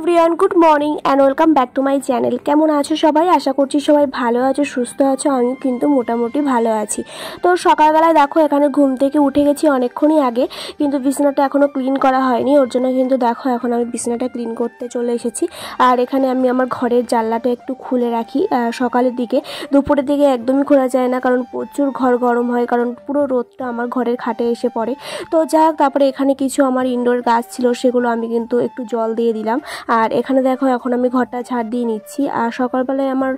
Everyone, good morning and welcome back to my channel. কেমন আছো সবাই? আশা করছি সবাই ভালো আছো, সুস্থ আছো। আমি কিন্তু মোটামুটি ভালো আছি। তো সকালবেলায় দেখো এখানে ঘুম থেকে উঠে গেছি অনেকক্ষণই আগে, কিন্তু বিছানাটা এখনও ক্লিন করা হয়নি। ওর জন্য কিন্তু দেখো এখন আমি বিছানাটা ক্লিন করতে চলে এসেছি। আর এখানে আমি আমার ঘরের জানলাটা একটু খুলে রাখি সকালের দিকে। দুপুরের দিকে একদমই খোলা যায় না, কারণ প্রচুর ঘর গরম হয়, কারণ পুরো রোদটা আমার ঘরের খাটে এসে পড়ে। তো যাই হোক, তারপরে এখানে কিছু আমার ইনডোর গাছ ছিল, সেগুলো আমি কিন্তু একটু জল দিয়ে দিলাম। আর এখানে দেখো এখন আমি ঘরটা ঝাড় দিয়ে নিচ্ছি। আর সকালবেলায় আমার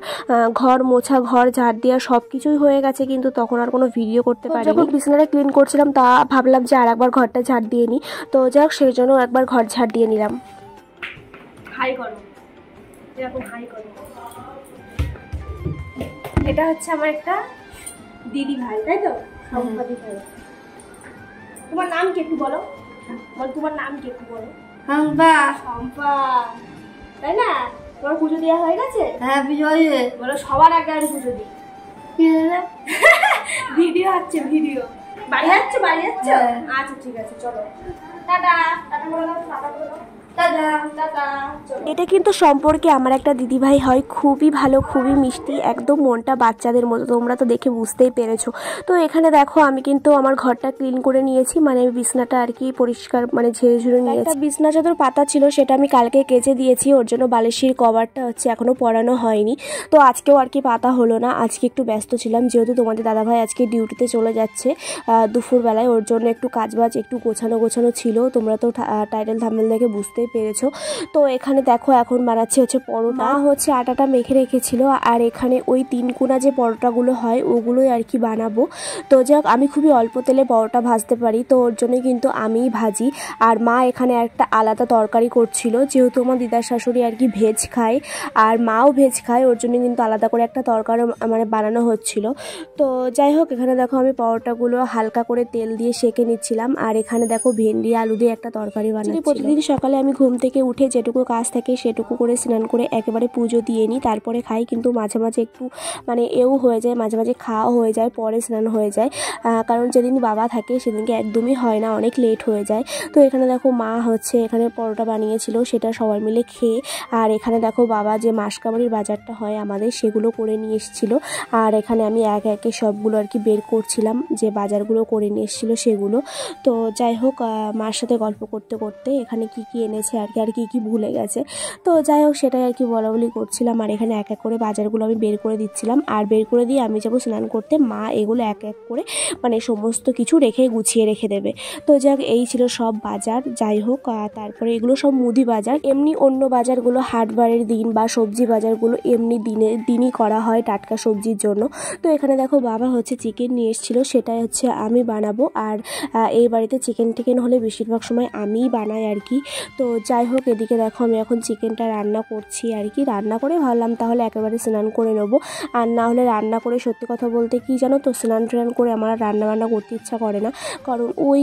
ঘর মোছা, ঘর ঝাড় দেওয়া সব কিছুই হয়ে গেছে, কিন্তু তখন আর কোনো ভিডিও করতে পারিনি। যখন বিছানাটা ক্লিন করছিলাম তা ভাবলাম যে আর একবার ঘরটা ঝাড় দিয়ে নিই। তো যাই হোক, সেই জন্য একবার ঘর ঝাড় দিয়ে নিলাম। হাই করো, এরকম হাই করো। এটা হচ্ছে আমার একটা দিদি ভাই, তাই তো? সম্পাদি ভাই। তোমার নাম কি একটু বলো? তোমার নাম কি একটু বলো? শম্পা, তাই না? তোমার পুজো দেওয়া হয়ে গেছে? হ্যাঁ, পুজো হয়ে বলো সবার আগে আমি পুজো দিই। ভিডিও হচ্ছে, ভিডিও। বাড়ি যাচ্ছ? বাড়ি যাচ্ছ? আচ্ছা ঠিক আছে, চলো টাটা। টাটা বলো, টাটা বলো। এটা কিন্তু সম্পর্কে আমার একটা দিদিভাই হয়, খুবই ভালো, খুবই মিষ্টি, একদম মনটা বাচ্চাদের মতো। তোমরা তো দেখে বুঝতেই পেরেছো। তো এখানে দেখো আমি কিন্তু আমার ঘরটা ক্লিন করে নিয়েছি, মানে বিছনাটা আর কি পরিষ্কার মানে ঝেড়ে ঝুড়ে নিয়েছি। একটা বিছনা চাদর পাতা ছিল, সেটা আমি কালকে কেচে দিয়েছি। ওর জন্য বালিশের কভারটা হচ্ছে এখনো পরানো হয়নি। তো আজকেও আর কি পাতা হলো না, আজকে একটু ব্যস্ত ছিলাম, যেহেতু তোমাদের দাদাভাই আজকে ডিউটিতে চলে যাচ্ছে দুপুরবেলায়। ওর জন্য একটু কাজবাজ একটু গোছানো ছিল। তোমরা তো টাইটেল থাম্বনেল দেখে বুঝতেই পেরেছো। তো এখানে দেখো এখন বানাচ্ছি হচ্ছে পরোটা। হচ্ছে আটাটা মেখে রেখেছিল, আর এখানে ওই 3 কোনা যে পরোটাগুলো হয় ওগুলোই আর কি বানাবো। তো যাক, আমি খুবই অল্প তেলে পরোটা ভাজতে পারি, তো ওর জন্য কিন্তু আমিই ভাজি। আর মা এখানে একটা আলাদা তরকারি করছিল, যেহেতু আমার দিদার শাশুড়ি আর কি ভেজ খায় আর মাও ভেজ খায়, ওর জন্য কিন্তু আলাদা করে একটা তরকারি মানে বানানো হচ্ছিল। তো যাই হোক, এখানে দেখো আমি পরোটাগুলো হালকা করে তেল দিয়ে সেঁকে নিচ্ছিলাম। আর এখানে দেখো ভেন্ডি আলু দিয়ে একটা তরকারি বানাচ্ছি। প্রতিদিন সকালে আমি ঘুম থেকে উঠে যেটুকু কাজ থাকে সেটুকু করে স্নান করে একেবারে পুজো দিয়ে নিই, তারপরে খাই। কিন্তু মাঝে মাঝে একটু মানে এও হয়ে যায়, মাঝে মাঝে খাওয়া হয়ে যায়, পরে স্নান হয়ে যায়, কারণ যেদিন বাবা থাকে সেদিনকে একদমই হয় না, অনেক লেট হয়ে যায়। তো এখানে দেখো মা হচ্ছে এখানে পরোটা বানিয়েছিল, সেটা সবাই মিলে খেয়ে। আর এখানে দেখো বাবা যে মাসকাবাড়ির বাজারটা হয় আমাদের, সেগুলো করে নিয়ে এসেছিলো। আর এখানে আমি একে একে সবগুলো আর কি বের করছিলাম, যে বাজারগুলো করে নিয়ে এসেছিলো সেগুলো। তো যাই হোক, মার সাথে গল্প করতে করতে এখানে কি কি এনেছে আর কি, আর কি কি ভুলে গেছে। তো যাই হোক, সেটাই আর কি বলা বলি করছিলাম। আর এখানে এক এক করে বাজারগুলো আমি বের করে দিচ্ছিলাম, আর বের করে দিয়ে আমি যাবো স্নান করতে। মা এগুলো এক এক করে মানে সমস্ত কিছু রেখে গুছিয়ে রেখে দেবে। তো যাক, এই ছিল সব বাজার। যাই হোক, তারপরে এগুলো সব মুদি বাজার। এমনি অন্য বাজারগুলো হাটবারের দিন বা সবজি বাজারগুলো এমনি দিনই করা হয় টাটকা সবজির জন্য। তো এখানে দেখো বাবা হচ্ছে চিকেন নিয়ে এসেছিলো, সেটাই হচ্ছে আমি বানাবো। আর এই বাড়িতে চিকেন টিকেন হলে বেশিরভাগ সময় আমিই বানাই আর কি। তো যাই হোক, এদিকে দেখো আমি এখন চিকেনটা রান্না করছি আর কি। রান্না করে ভাবলাম তাহলে একেবারে স্নান করে নেবো, আর না হলে রান্না করে সত্যি কথা বলতে কি জানো তো, স্নান টান করে আমার রান্না বান্না করতে ইচ্ছা করে না, কারণ ওই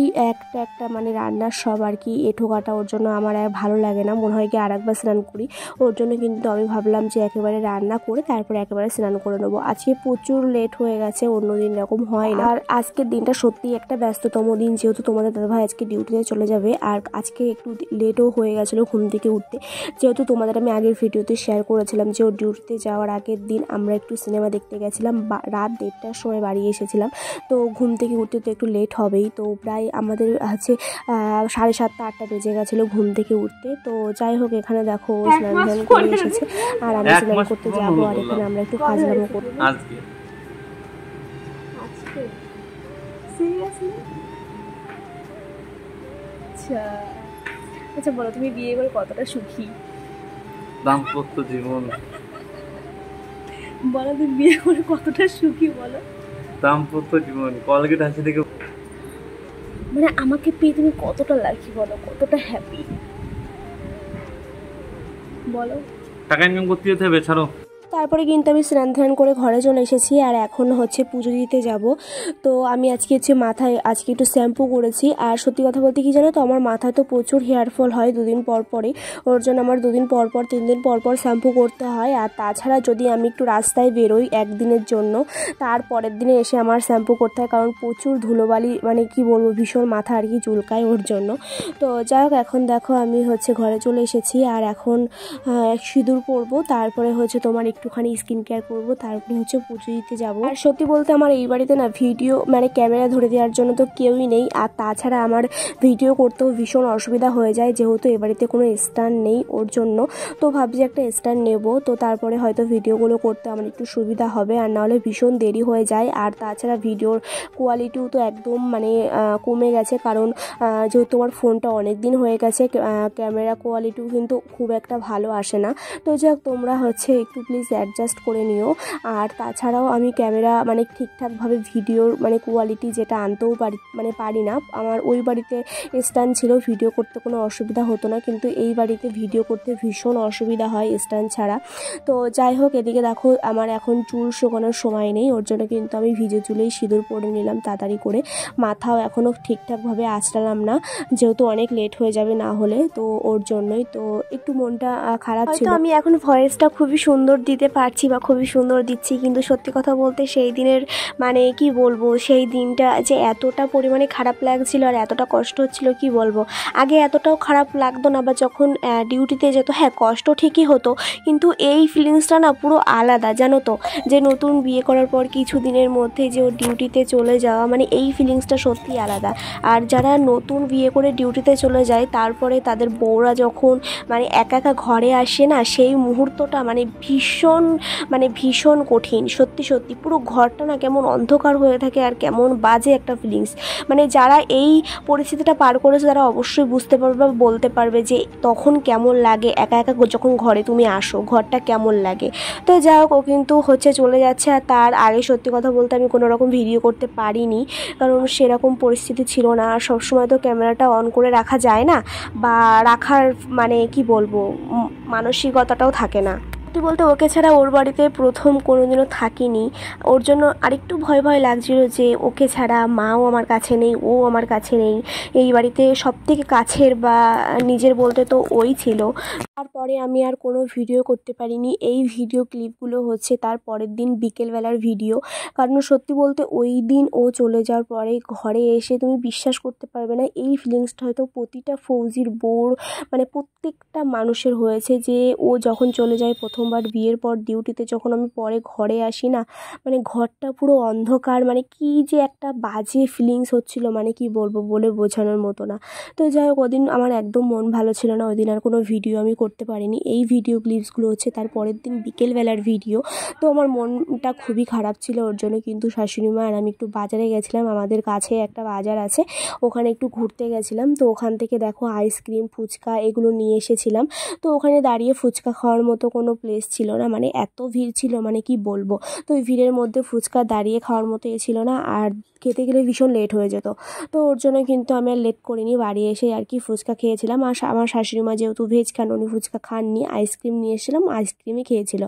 একটা মানে রান্নার সব আর কি এঁঠো কাটা, ওর জন্য আমার আর ভালো লাগে না, মনে হয় কি আর একবার স্নান করি। ওর জন্য কিন্তু আমি ভাবলাম যে একেবারে রান্না করে তারপরে একেবারে স্নান করে নেবো। আজকে প্রচুর লেট হয়ে গেছে, অন্যদিন এরকম হয় না। আর আজকের দিনটা সত্যি একটা ব্যস্ততম দিন, যেহেতু তোমাদের দাদাভাই আজকে ডিউটিতে চলে যাবে। আর আজকে একটু লেটও হয়ে গেছিলো ঘুম থেকে উঠতে, যেহেতু তোমাদের আমি আগের ভিডিওতে শেয়ার করেছিলাম যে ওর ডিউটিতে যাওয়ার আগের দিন আমরা একটু সিনেমা দেখতে গেছিলাম, রাত 1:30টার সময় বাড়ি এসেছিলাম। তো ঘুম থেকে উঠতে তো একটু লেট হবেই, তো প্রায় আমাদের হচ্ছে 7:30 8টা বেজে গেছিলো ঘুম থেকে উঠতে। তো যাই হোক, এখানে দেখো স্নান ধান করে এসেছে, আর আমি স্নান করতে যাবো। আর এখানে আমরা একটু ফাজলামো করবো। আচ্ছা বলো, তুমি বিয়ে করে কতটা সুখী? দাম্পত্য জীবন বলো, তুমি বিয়ে করে কতটা সুখী বলো? দাম্পত্য জীবন কলগেট হাসি থেকে মানে আমাকে পেয়ে তুমি কতটা লাকি বলো, কতটা হ্যাপি বলো? টাকা ইনকাম করতে যেতে হবে, ছাড়ো। তারপরে কিন্তু আমি স্নান ধ্যান করে ঘরে চলে এসেছি আর এখন হচ্ছে পুজো দিতে যাব। তো আমি আজকে হচ্ছে মাথায় আজকে একটু শ্যাম্পু করেছি। আর সত্যি কথা বলতে কি জানো তো, আমার মাথায় তো প্রচুর হেয়ার ফল হয় দুদিন পর পরে, ওর জন্য আমার 2 দিন পর পর 3 দিন পর পর শ্যাম্পু করতে হয়। আর তাছাড়া যদি আমি একটু রাস্তায় বেরোই একদিনের জন্য, তার পরের দিনে এসে আমার শ্যাম্পু করতে হয়, কারণ প্রচুর ধুলোবালি মানে কি বলবো ভীষণ মাথা আর কি চুলকায় ওর জন্য। তো যাই হোক, এখন দেখো আমি হচ্ছে ঘরে চলে এসেছি আর এখন সিঁদুর পরবো, তারপরে হচ্ছে তোমার একটুখানি স্কিন কেয়ার করবো, তারপরে হচ্ছে পুজো দিতে যাবো। আর সত্যি বলতে আমার এই বাড়িতে না ভিডিও মানে ক্যামেরা ধরে দেওয়ার জন্য তো কেউই নেই। আর তাছাড়া আমার ভিডিও করতেও ভীষণ অসুবিধা হয়ে যায়, যেহেতু এ বাড়িতে কোনো স্ট্যান্ড নেই ওর জন্য। তো ভাবছি একটা স্ট্যান্ড নেব, তো তারপরে হয়তো ভিডিওগুলো করতে আমার একটু সুবিধা হবে, আর নাহলে ভীষণ দেরি হয়ে যায়। আর তাছাড়া ভিডিওর কোয়ালিটিও তো একদম মানে কমে গেছে, কারণ যেহেতু আমার ফোনটা অনেক দিন হয়ে গেছে, ক্যামেরা কোয়ালিটিও কিন্তু খুব একটা ভালো আসে না। তো যাক, তোমরা হচ্ছে একটু প্লিজ অ্যাডজাস্ট করে নিও। আর তাছাড়াও আমি ক্যামেরা মানে ঠিকঠাকভাবে ভিডিওর মানে কোয়ালিটি যেটা আনতেও পারি না। আমার ওই বাড়িতে স্ট্যান্ড ছিল, ভিডিও করতে কোনো অসুবিধা হতো না, কিন্তু এই বাড়িতে ভিডিও করতে ভীষণ অসুবিধা হয় স্ট্যান্ড ছাড়া। তো যাই হোক, এদিকে দেখো আমার এখন চুল শুকানোর সময় নেই, ওর জন্য কিন্তু আমি ভিজে চুলেই সিঁদুর পরে নিলাম তাড়াতাড়ি করে। মাথাও এখনও ঠিকঠাকভাবে আঁচড়ালাম না, যেহেতু অনেক লেট হয়ে যাবে না হলে, তো ওর জন্যই তো একটু মনটা খারাপ ছিল। আমি এখন ভয়েসটা খুবই সুন্দর দিতে পারছি বা খুবই সুন্দর দিচ্ছি, কিন্তু সত্যি কথা বলতে সেই দিনের মানে কি বলবো, সেই দিনটা যে এতটা পরিমাণে খারাপ লাগছিল আর এতটা কষ্ট হচ্ছিল কি বলবো। আগে এতটাও খারাপ লাগতো না, বা যখন ডিউটিতে যেত হ্যাঁ কষ্ট ঠিকই হতো, কিন্তু এই ফিলিংসটা না পুরো আলাদা জানো তো। যে নতুন বিয়ে করার পর কিছু দিনের মধ্যে যে ওর ডিউটিতে চলে যাওয়া, মানে এই ফিলিংসটা সত্যি আলাদা। আর যারা নতুন বিয়ে করে ডিউটিতে চলে যায় তারপরে তাদের বউরা যখন মানে একা একা ঘরে আসে না, সেই মুহূর্তটা মানে ভীষণ কঠিন। সত্যি সত্যি পুরো ঘরটা না কেমন অন্ধকার হয়ে থাকে আর কেমন বাজে একটা ফিলিংস। মানে যারা এই পরিস্থিতিটা পার করেছে তারা অবশ্যই বুঝতে পারবে বা বলতে পারবে যে তখন কেমন লাগে একা একা যখন ঘরে তুমি আসো, ঘরটা কেমন লাগে। তো যাই হোক, ও কিন্তু হচ্ছে চলে যাচ্ছে। আর তার আগে সত্যি কথা বলতে আমি কোনো রকম ভিডিও করতে পারিনি, কারণ সেরকম পরিস্থিতি ছিল না। আর সবসময় তো ক্যামেরাটা অন করে রাখা যায় না, বা রাখার মানে কি বলবো মানসিকতাটাও থাকে না। সত্যি বলতে ওকে ছাড়া ওর বাড়িতে প্রথম কোনোদিনও থাকিনি, ওর জন্য আরেকটু ভয় ভয় লাগছিল যে ওকে ছাড়া মাও আমার কাছে নেই, ও আমার কাছে নেই। এই বাড়িতে সবথেকে কাছের বা নিজের বলতে তো ওই ছিল। তারপরে আমি আর কোনো ভিডিও করতে পারিনি। এই ভিডিও ক্লিপগুলো হচ্ছে তার পরের দিন বিকেলবেলার ভিডিও, কারণ সত্যি বলতে ওই দিন ও চলে যাওয়ার পরে ঘরে এসে তুমি বিশ্বাস করতে পারবে না, এই ফিলিংসটা হয়তো প্রতিটা ফৌজির বউর মানে প্রত্যেকটা মানুষের হয়েছে, যে ও যখন চলে যায় প্রথমবার বিয়ের পর ডিউটিতে, যখন আমি পরে ঘরে আসি না, মানে ঘরটা পুরো অন্ধকার, মানে কি যে একটা বাজে ফিলিংস হচ্ছিল, মানে কি বলবো বলে বোঝানোর মতো না। তো যাই হোক, ওদিন আমার একদম মন ভালো ছিল না, ওই দিন আর কোনো ভিডিও আমি করতে পারিনি। এই ভিডিও ক্লিপসগুলো হচ্ছে তার পরের দিন বিকেলবেলার ভিডিও। তো আমার মনটা খুবই খারাপ ছিল ওর জন্য, কিন্তু শাশুড়ি মা আর আমি একটু বাজারে গেছিলাম, আমাদের কাছে একটা বাজার আছে, ওখানে একটু ঘুরতে গেছিলাম। তো ওখান থেকে দেখো আইসক্রিম ফুচকা এগুলো নিয়ে এসেছিলাম। তো ওখানে দাঁড়িয়ে ফুচকা খাওয়ার মতো কোনো প্লেস ছিল না, মানে এত ভিড় ছিল মানে কি বলবো। তো ওই ভিড়ের মধ্যে ফুচকা দাঁড়িয়ে খাওয়ার মতো ছিল না, আর খেতে গেলে ভীষণ লেট হয়ে যেত। তো ওর জন্য কিন্তু আমি আর লেট করিনি, বাড়ি এসে আর কি ফুচকা খেয়েছিলাম। আর আমার শাশুড়ি মা যেহেতু ভেজ খান, উনি ফুচকা খাননি, আইসক্রিম নিয়ে এসেছিলাম, আইসক্রিমই খেয়েছিল।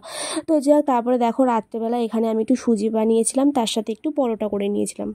তো যাই হোক, তারপরে দেখো রাত্রেবেলা এখানে আমি একটু সুজি বানিয়েছিলাম, তার সাথে একটু পরোটা করে নিয়েছিলাম।